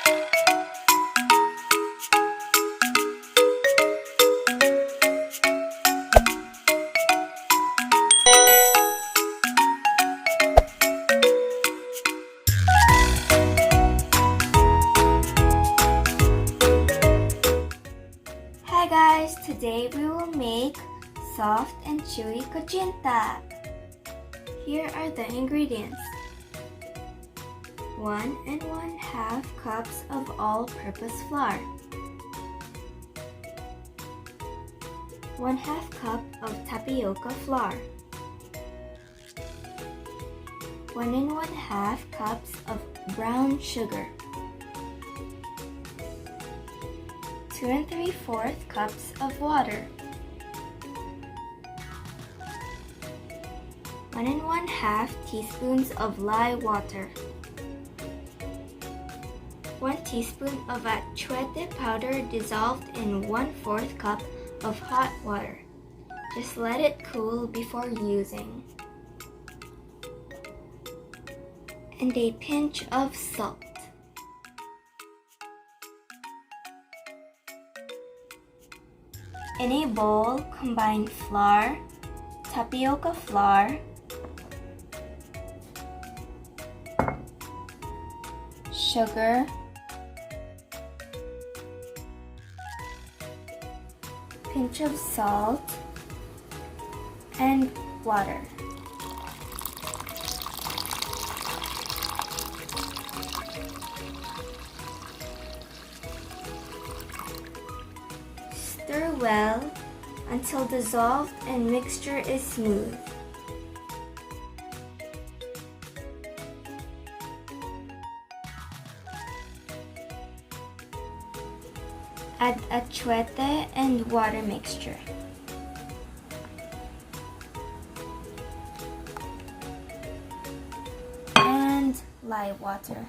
Hi guys, today we will make soft and chewy kutsinta. Here are the ingredients. 1 1/2 cups of all-purpose flour. 1/2 cup of tapioca flour. 1 1/2 cups of brown sugar. 2 3/4 cups of water. 1 1/2 teaspoons of lye water. 1 teaspoon of atsuete powder dissolved in 1/4 cup of hot water. Just let it cool before using. And a pinch of salt. In a bowl, combine flour, tapioca flour, sugar, pinch of salt, and water. Stir well until dissolved and mixture is smooth. Add atsuete and water mixture. And lye water.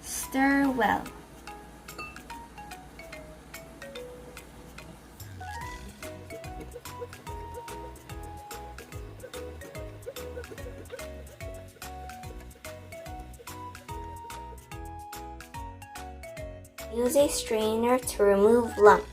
Stir well. Use a strainer to remove lumps.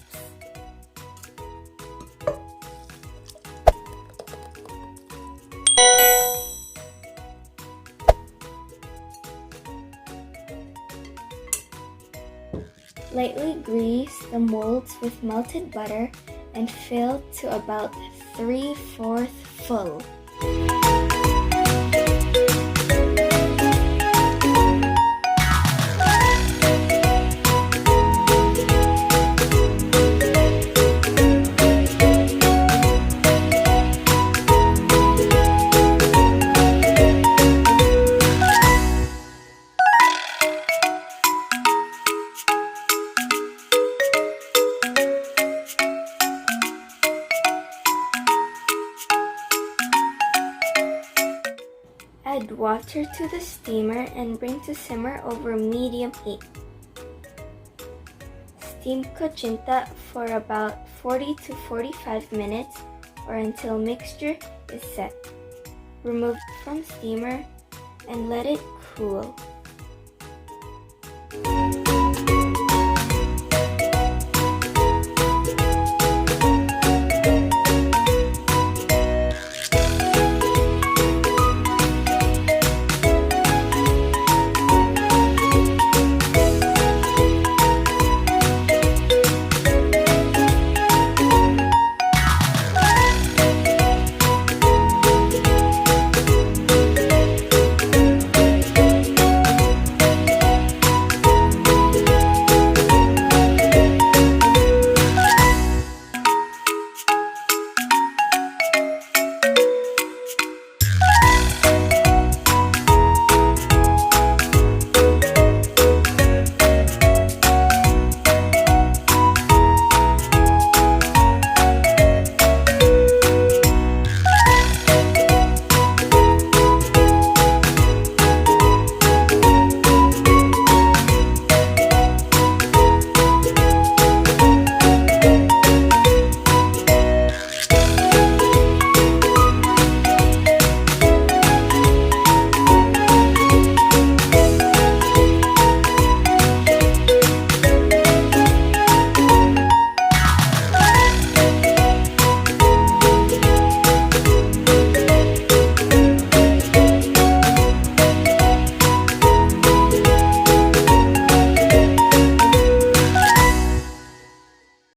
Lightly grease the molds with melted butter and fill to about 3/4 full. Add water to the steamer and bring to simmer over medium heat. Steam kutsinta for about 40 to 45 minutes or until mixture is set. Remove from steamer and let it cool.